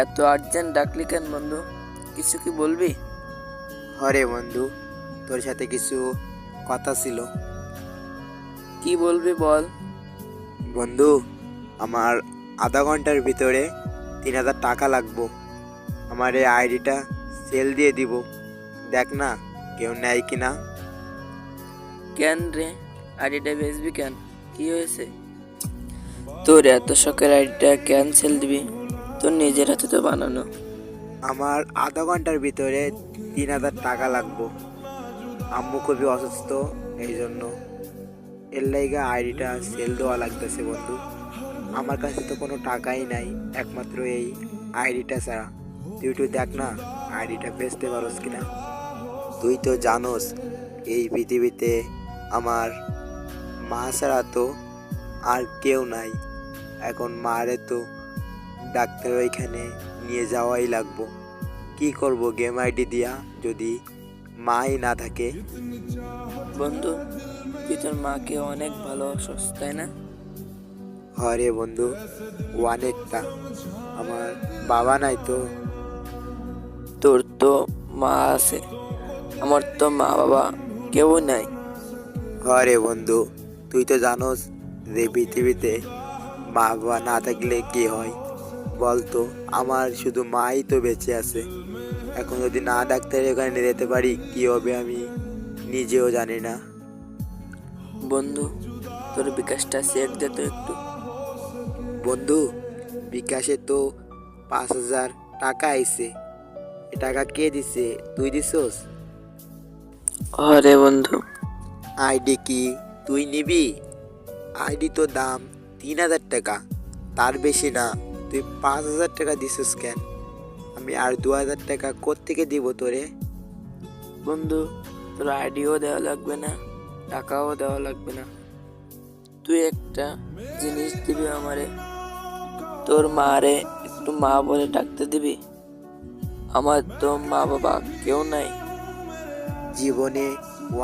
এত আর্জেন্ট ডাকলি কেন বন্ধু? কিছু কি বলবি? হরে বন্ধু, তোর সাথে কিছু কথা ছিল। কি বলবি বল। বন্ধু, আমার আধা ঘন্টার ভিতরে 3,000 টাকা লাগবো। আমার এই আইডিটা সেল দিয়ে দিব, দেখ না কেউ নেয় কিনা। কেন রে, আইডিটা বেচবি কেন? কি হয়েছে? তোর এত শখের আইডিটা ক্যান্সেল দিবি? তোর নিজের হাতে তো বানানো। আমার আধা ঘন্টার ভিতরে 3,000 টাকা লাগবো। আম্মু খুবই অসুস্থ, এই জন্য এর লাইগা আইডিটা সেল দেওয়া লাগতেছে বন্ধু। আমার কাছে তো কোনো টাকাই নাই, একমাত্র এই আইডিটা ছাড়া। তুই একটু দেখ না আইডিটা বেচতে পারোস কিনা। তুই তো জানোস এই পৃথিবীতে আমার মা ছাড়া তো আর কেউ নাই। এখন মারে তো ডাক্তার ওইখানে নিয়ে যাওয়াই লাগবো। কি করব গেম আইডি দিয়া যদি মাই না থাকে? বন্ধু, তুই তোর মাকে অনেক ভালোবাসস তাই না? হরে বন্ধু, অনেকটা। আমার বাবা নাই তো। তোর তো মা আছে, আমার তো মা বাবা কেউ নাই। হরে বন্ধু, তুই তো জানোস যে পৃথিবীতে মা বাবা না থাকলে কি হয় বলতো। আমার শুধু মাই তো বেঁচে আছে। এখন যদি না ডাক্তারের ওখানে নিয়ে যেতে পারি কি হবে আমি নিজেও জানি না। বন্ধু, তোর বিকাশটা চেক দে তো একটু। বন্ধু, বিকাশে তো 5,000 টাকা আইছে। এ টাকা কে দিছে? তুই দিছস? আরে বন্ধু, আইডি কি তুই নিবি? আইডি তো দাম 3,000 টাকা, তার বেশি না। তুই 5,000 টাকা দিছিস কেন? আমি আর 2,000 টাকা কোত্থেকে দিব তোরে? বন্ধু, তোর আইডিও দেওয়া লাগবে না, টাকাও দেওয়া লাগবে না। তুই একটা জিনিস দিবি আমারে, তোর মারে একটু মা বলে ডাকতে দিবি। আমার তো মা বাবা কেউ নাই। জীবনে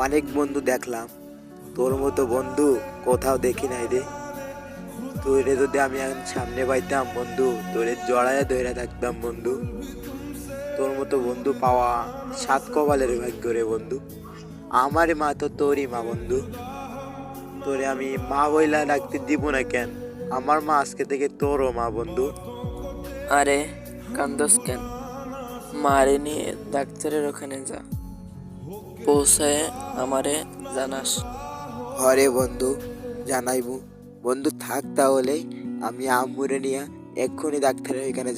অনেক বন্ধু দেখলাম, তোর মতো বন্ধু কোথাও দেখি নাই রে। তোরে যদি আমি এখন সামনে পাইতাম বন্ধু, তোরে জড়ায় ধরে থাকতাম বন্ধু। তোর মতো বন্ধু পাওয়া 7 কপালের ভাগ্য রে বন্ধু। আমার মা তো তোরই মা বন্ধু। তোরে আমি মা বইলা ডাকতে দিব না কেন? আমার মা আজকে থেকে তোরও মা বন্ধু। আরে কান্দস কেন? মারে নিয়ে ডাক্তারের ওখানে যা, পৌঁছায় আমারে জানাস। হরে বন্ধু, জানাইবো। বন্ধু থাক তাহলে, আমি আম্মুরে নিয়ে এক্ষুনি ডাক্তারের এখানে